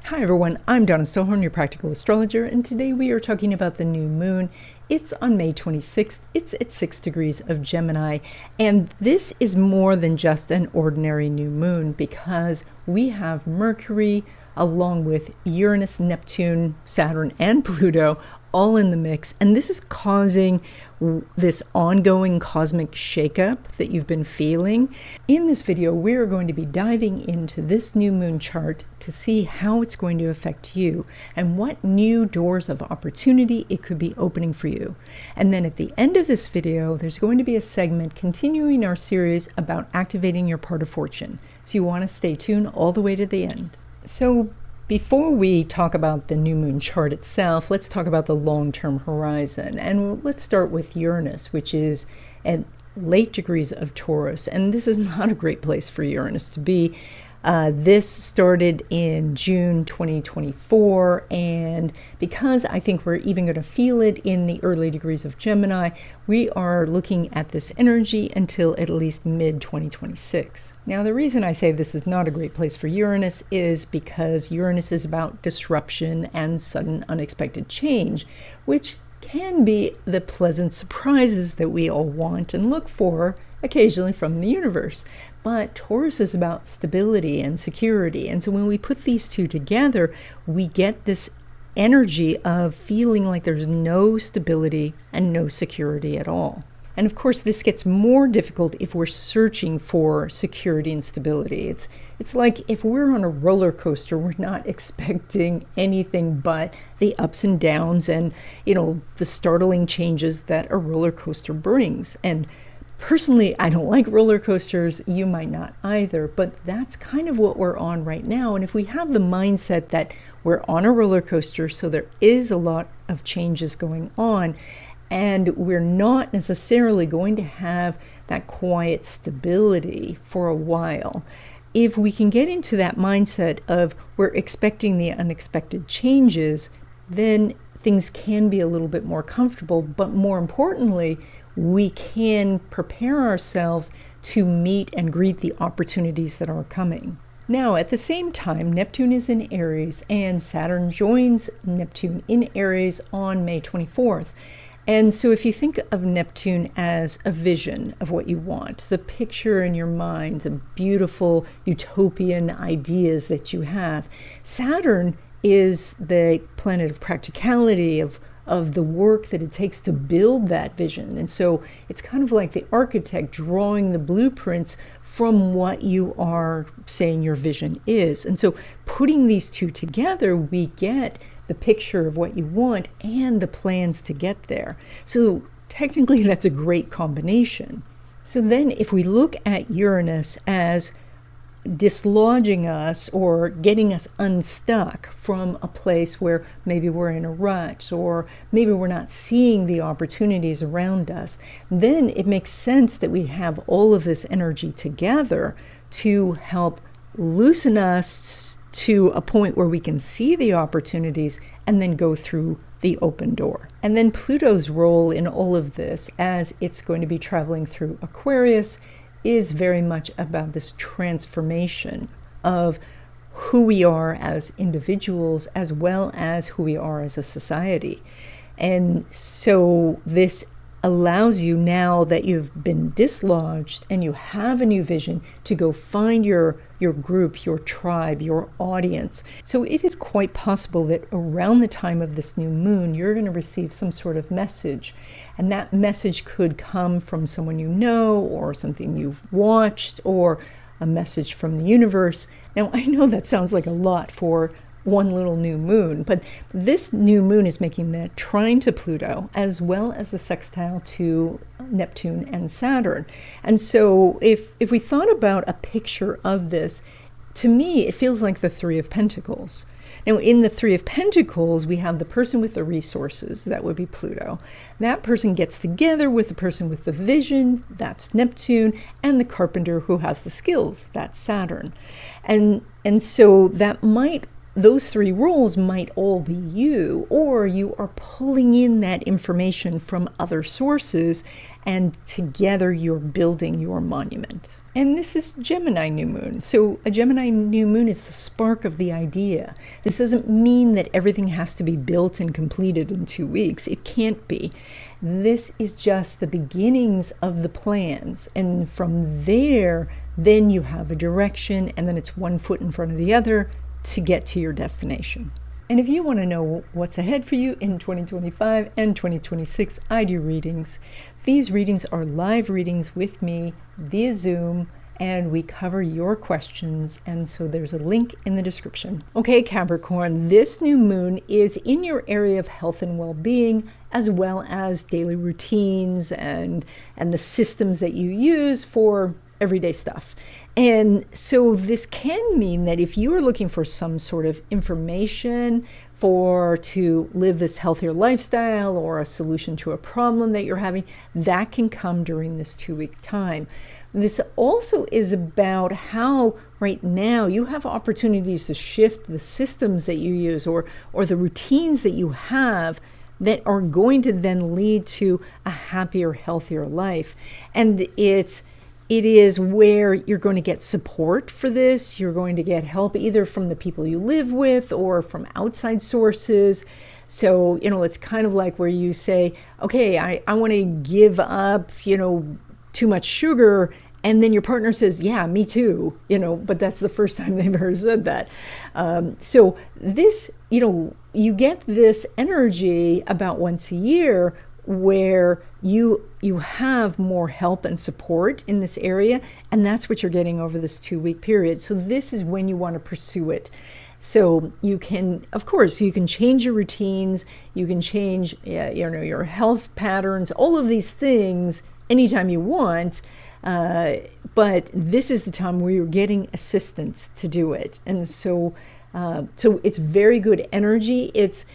Hi everyone, I'm Donna Stellhorn, your practical astrologer, and today we are talking about the new moon. It's on May 26th, it's at 6 degrees of Gemini, and this is more than just an ordinary new moon because we have Mercury along with Uranus, Neptune, Saturn, and Pluto all in the mix, and this is causing this ongoing cosmic shakeup that you've been feeling. In this video, we're going to be diving into this new moon chart to see how it's going to affect you and what new doors of opportunity it could be opening for you. And then at the end of this video, there's going to be a segment continuing our series about activating your part of fortune. So you want to stay tuned all the way to the end. So before we talk about the new moon chart itself, let's talk about the long-term horizon. And let's start with Uranus, which is at late degrees of Taurus. And this is not a great place for Uranus to be. This started in June 2024, and because I think we're even going to feel it in the early degrees of Gemini, we are looking at this energy until at least mid-2026. Now, the reason I say this is not a great place for Uranus is because Uranus is about disruption and sudden unexpected change, which can be the pleasant surprises that we all want and look for occasionally from the universe. But Taurus is about stability and security. And so when we put these two together, we get this energy of feeling like there's no stability and no security at all. And of course, this gets more difficult if we're searching for security and stability. It's like if we're on a roller coaster, we're not expecting anything but the ups and downs and, the startling changes that a roller coaster brings. And personally, I don't like roller coasters. You might not either, but that's kind of what we're on right now. And if we have the mindset that we're on a roller coaster, so there is a lot of changes going on, and we're not necessarily going to have that quiet stability for a while. If we can get into that mindset of we're expecting the unexpected changes, then things can be a little bit more comfortable, but more importantly, we can prepare ourselves to meet and greet the opportunities that are coming. Now, at the same time, Neptune is in Aries and Saturn joins Neptune in Aries on May 24th. And so if you think of Neptune as a vision of what you want, the picture in your mind, the beautiful utopian ideas that you have, Saturn is the planet of practicality, of the work that it takes to build that vision. And so it's kind of like the architect drawing the blueprints from what you are saying your vision is. And so putting these two together, we get the picture of what you want and the plans to get there. So technically that's a great combination. So then if we look at Uranus as dislodging us or getting us unstuck from a place where maybe we're in a rut or maybe we're not seeing the opportunities around us, then it makes sense that we have all of this energy together to help loosen us to a point where we can see the opportunities and then go through the open door. And then Pluto's role in all of this, as it's going to be traveling through Aquarius, is very much about this transformation of who we are as individuals as well as who we are as a society. And so this allows you, now that you've been dislodged and you have a new vision, to go find your group, your tribe, your audience. So it is quite possible that around the time of this new moon, you're going to receive some sort of message. And that message could come from someone you know, or something you've watched, or a message from the universe. Now, I know that sounds like a lot for one little new moon, but this new moon is making the trine to Pluto as well as the sextile to Neptune and Saturn. And so if we thought about a picture of this, to me it feels like the Three of Pentacles. Now, in the Three of Pentacles, we have the person with the resources, that would be Pluto. That person gets together with the person with the vision, that's Neptune, and the carpenter who has the skills, that's Saturn. And so that might those three roles might all be you, or you are pulling in that information from other sources, and together you're building your monument. And this is Gemini new moon. So a Gemini new moon is the spark of the idea. This doesn't mean that everything has to be built and completed in 2 weeks. It can't be. This is just the beginnings of the plans. And from there, then you have a direction, and then it's one foot in front of the other to get to your destination. And if you want to know what's ahead for you in 2025 and 2026, I do readings. These readings are live readings with me via Zoom, and we cover your questions, and so there's a link in the description. Okay, Capricorn, this new moon is in your area of health and well-being, as well as daily routines and the systems that you use for everyday stuff. And so this can mean that if you are looking for some sort of information to live this healthier lifestyle, or a solution to a problem that you're having, that can come during this 2-week time. This also is about how right now you have opportunities to shift the systems that you use, or the routines that you have, that are going to then lead to a happier, healthier life. And it is where you're going to get support for this. You're going to get help either from the people you live with or from outside sources. So, it's kind of like where you say, okay, I want to give up, too much sugar. And then your partner says, yeah, me too, but that's the first time they've ever said that. So this, you get this energy about once a year where you have more help and support in this area, and that's what you're getting over this 2-week period. So this is when you want to pursue it. So you can, of course, you can change your routines, you can change your health patterns, all of these things anytime you want, but this is the time where you're getting assistance to do it. And so it's very good energy. It's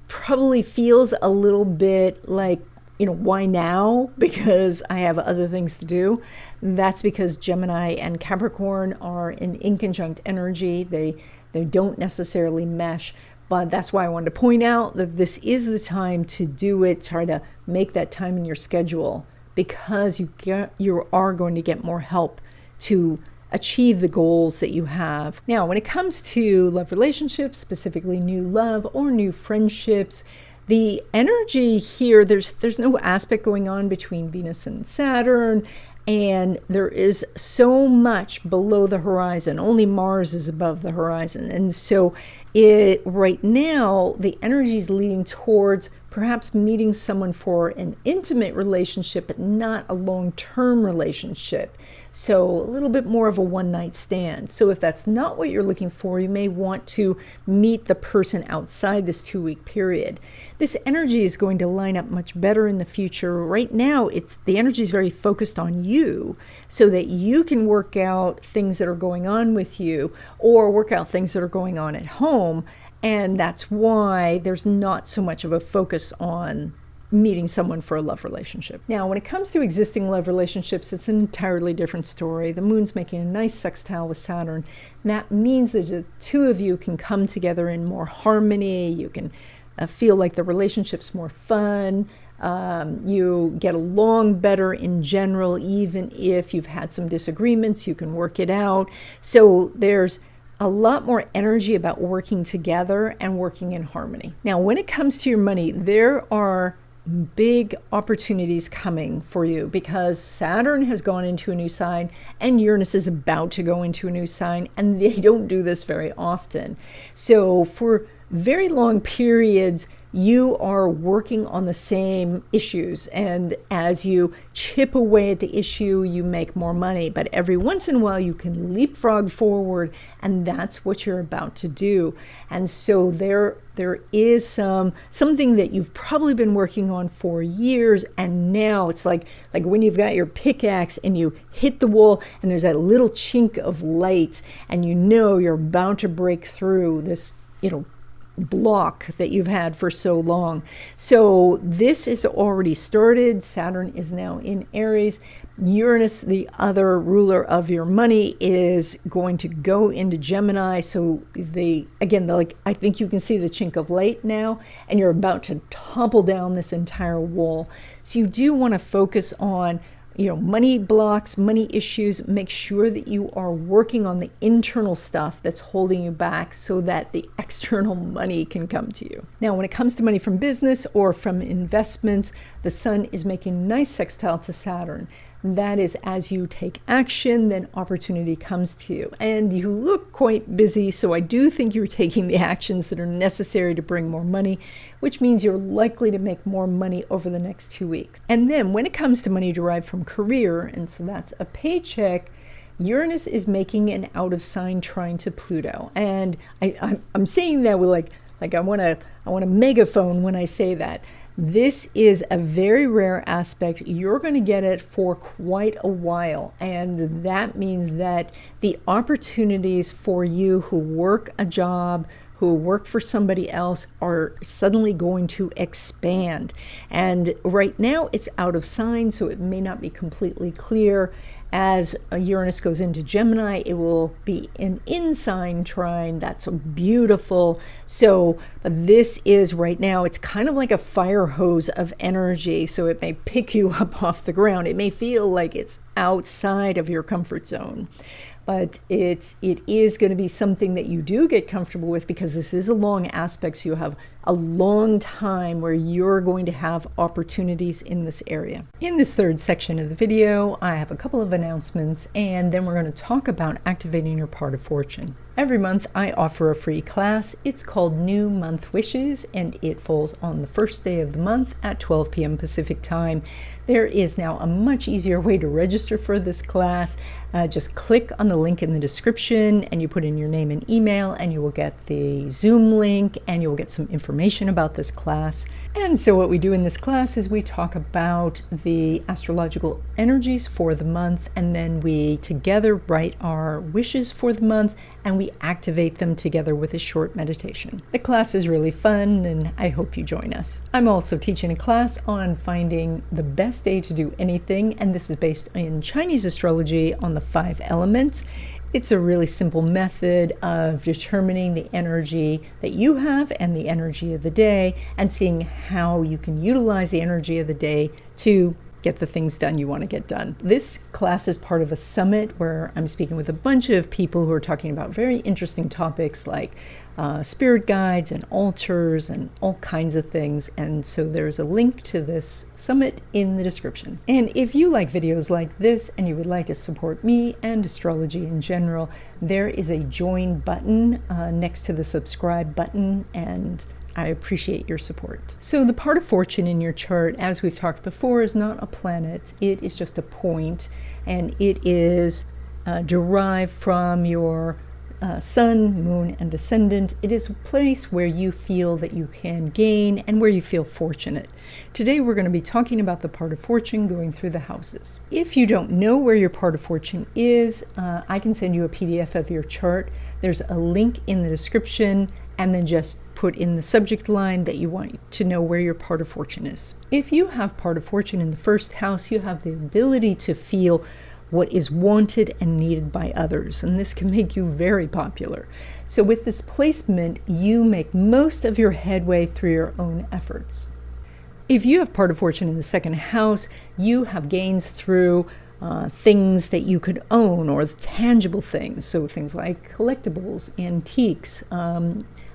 probably feels a little bit like, why now? Because I have other things to do. That's because Gemini and Capricorn are in inconjunct energy. They don't necessarily mesh, but that's why I wanted to point out that this is the time to do it. Try to make that time in your schedule, because you are going to get more help to achieve the goals that you have. Now, when it comes to love relationships, specifically new love or new friendships, the energy here, there's no aspect going on between Venus and Saturn, and there is so much below the horizon. Only Mars is above the horizon. And so right now, the energy is leading towards perhaps meeting someone for an intimate relationship, but not a long-term relationship. So a little bit more of a one-night stand. So if that's not what you're looking for, you may want to meet the person outside this 2-week period. This energy is going to line up much better in the future. Right now, the energy is very focused on you, so that you can work out things that are going on with you, or work out things that are going on at home. And that's why there's not so much of a focus on meeting someone for a love relationship. Now, when it comes to existing love relationships, it's an entirely different story. The moon's making a nice sextile with Saturn. That means that the two of you can come together in more harmony. You can feel like the relationship's more fun. You get along better in general. Even if you've had some disagreements, you can work it out. So there's a lot more energy about working together and working in harmony. Now, when it comes to your money, there are big opportunities coming for you, because Saturn has gone into a new sign and Uranus is about to go into a new sign, and they don't do this very often. So for very long periods, you are working on the same issues, and as you chip away at the issue, you make more money. But every once in a while, you can leapfrog forward, and that's what you're about to do. And so there is something that you've probably been working on for years, and now it's like when you've got your pickaxe and you hit the wall, and there's that little chink of light, and you're about to break through this, block that you've had for so long. So this is already started. Saturn is now in Aries. Uranus, the other ruler of your money, is going to go into Gemini. So I think you can see the chink of light now, and you're about to topple down this entire wall. So you do want to focus on money blocks, money issues. Make sure that you are working on the internal stuff that's holding you back so that the external money can come to you. Now, when it comes to money from business or from investments, the sun is making nice sextile to Saturn. That is, as you take action, then opportunity comes to you. And you look quite busy, so I do think you're taking the actions that are necessary to bring more money, which means you're likely to make more money over the next 2 weeks. And then when it comes to money derived from career, and so that's a paycheck, Uranus is making an out of sign trine to Pluto. And I'm saying that with like I want a megaphone when I say that. This is a very rare aspect. You're going to get it for quite a while. And that means that the opportunities for you who work a job, who work for somebody else, are suddenly going to expand. And right now it's out of sign, so it may not be completely clear. As Uranus goes into Gemini, it will be an in-sign trine. That's beautiful. So this is right now, it's kind of like a fire hose of energy. So it may pick you up off the ground. It may feel like it's outside of your comfort zone. But it is going to be something that you do get comfortable with, because this is a long aspect. So you have a long time where you're going to have opportunities in this area. In this third section of the video, I have a couple of announcements, and then we're going to talk about activating your part of fortune. Every month I offer a free class. It's called New Month Wishes, and it falls on the first day of the month at 12 p.m. Pacific time. There is now a much easier way to register for this class. Just click on the link in the description and you put in your name and email, and you will get the Zoom link, and you will get some information about this class. And so what we do in this class is we talk about the astrological energies for the month, and then we together write our wishes for the month, and we activate them together with a short meditation. The class is really fun, and I hope you join us. I'm also teaching a class on finding the best day to do anything, and this is based in Chinese astrology on the 5 elements. It's a really simple method of determining the energy that you have and the energy of the day, and seeing how you can utilize the energy of the day to get the things done you want to get done. This class is part of a summit where I'm speaking with a bunch of people who are talking about very interesting topics like spirit guides and altars and all kinds of things. And so there's a link to this summit in the description. And if you like videos like this and you would like to support me and astrology in general, there is a join button next to the subscribe button, and I appreciate your support. So the part of fortune in your chart, as we've talked before, is not a planet. It is just a point, and it is derived from your sun, moon, and ascendant. It is a place where you feel that you can gain and where you feel fortunate. Today we're going to be talking about the part of fortune going through the houses. If you don't know where your part of fortune is, I can send you a PDF of your chart. There's a link in the description, and then just put in the subject line that you want to know where your part of fortune is. If you have part of fortune in the first house, you have the ability to feel what is wanted and needed by others, and this can make you very popular. So with this placement, you make most of your headway through your own efforts. If you have part of fortune in the second house, you have gains through things that you could own, or tangible things, so things like collectibles, antiques,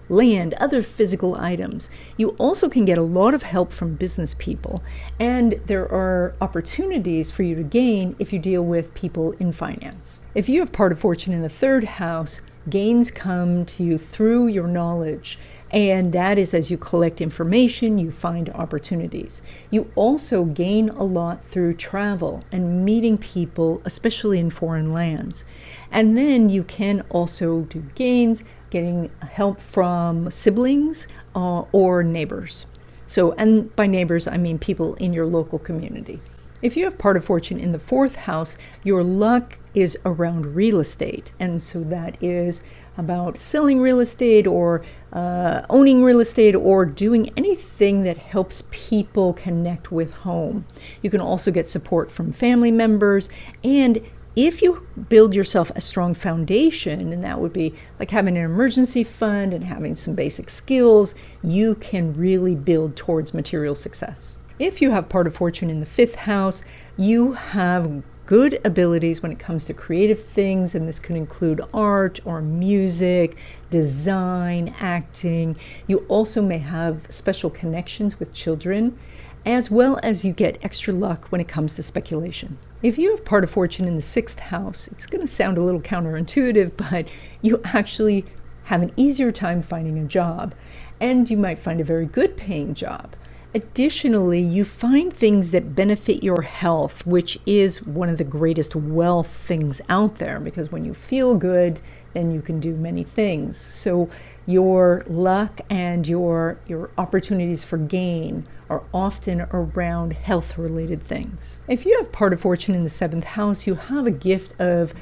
land, other physical items. You also can get a lot of help from business people, and there are opportunities for you to gain if you deal with people in finance. If you have part of fortune in the third house, gains come to you through your knowledge, and that is as you collect information, you find opportunities. You also gain a lot through travel and meeting people, especially in foreign lands. And then you can also do gains getting help from siblings or neighbors. So, and by neighbors, I mean people in your local community. If you have part of fortune in the fourth house, your luck is around real estate. And so that is about selling real estate or owning real estate or doing anything that helps people connect with home. You can also get support from family members, and if you build yourself a strong foundation, and that would be like having an emergency fund and having some basic skills, you can really build towards material success. If you have part of fortune in the 5th house, you have good abilities when it comes to creative things, and this could include art or music, design, acting. You also may have special connections with children, as well as you get extra luck when it comes to speculation. If you have part of fortune in the 6th house, it's going to sound a little counterintuitive, but you actually have an easier time finding a job, and you might find a very good paying job. Additionally, you find things that benefit your health, which is one of the greatest wealth things out there, because when you feel good, then you can do many things. So your luck and your opportunities for gain are often around health-related things. If you have part of fortune in the 7th house, you have a gift of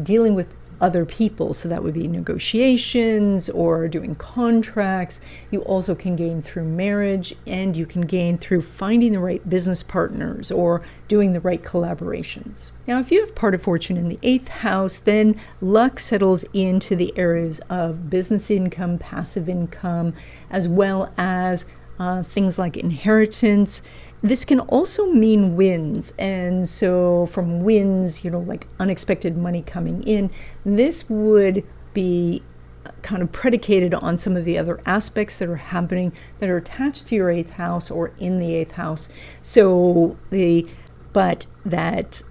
dealing with other people. So that would be negotiations or doing contracts. You also can gain through marriage, and you can gain through finding the right business partners or doing the right collaborations. Now, if you have part of fortune in the 8th house, then luck settles into the areas of business income, passive income, as well as things like inheritance. This can also mean wins, and so from wins, like unexpected money coming in, this would be kind of predicated on some of the other aspects that are happening that are attached to your 8th house or in the 8th house. But that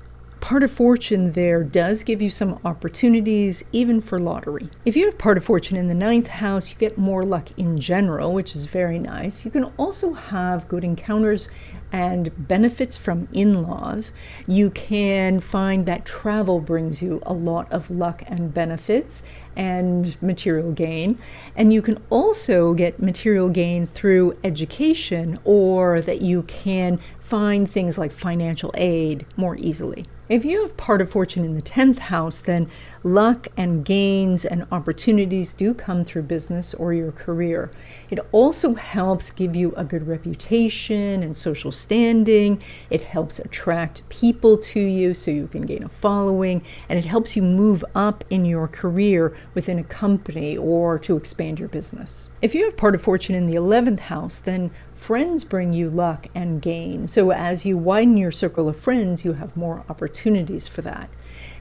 part of fortune there does give you some opportunities, even for lottery. If you have part of fortune in the 9th house, you get more luck in general, which is very nice. You can also have good encounters and benefits from in-laws. You can find that travel brings you a lot of luck and benefits and material gain. And you can also get material gain through education, or that you can find things like financial aid more easily. If you have part of fortune in the 10th house, then luck and gains and opportunities do come through business or your career. It also helps give you a good reputation and social standing. It helps attract people to you so you can gain a following, and it helps you move up in your career within a company or to expand your business. If you have part of fortune in the 11th house, then friends bring you luck and gain. So as you widen your circle of friends, you have more opportunities for that.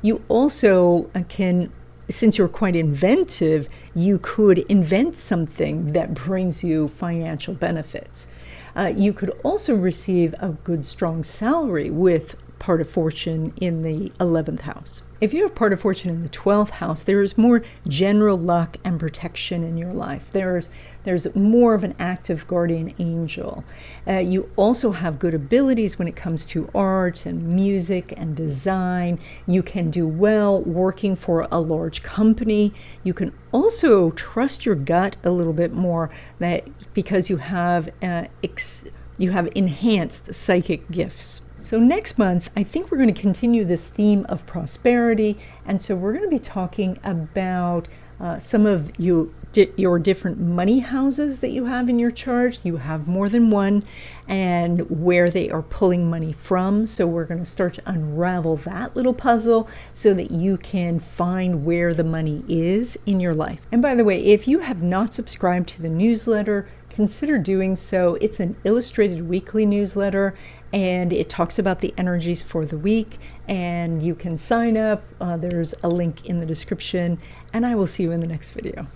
You also can, since you're quite inventive, you could invent something that brings you financial benefits. You could also receive a good, strong salary with part of fortune in the 11th house. If you have part of fortune in the 12th house, there is more general luck and protection in your life. There's more of an active guardian angel. You also have good abilities when it comes to art and music and design. You can do well working for a large company. You can also trust your gut a little bit more, because you have enhanced psychic gifts. So next month, I think we're going to continue this theme of prosperity. And so we're going to be talking about some of your different money houses that you have in your chart. You have more than one, and where they are pulling money from. So we're going to start to unravel that little puzzle so that you can find where the money is in your life. And by the way, if you have not subscribed to the newsletter, consider doing so. It's an illustrated weekly newsletter, and it talks about the energies for the week, and you can sign up. There's a link in the description, and I will see you in the next video.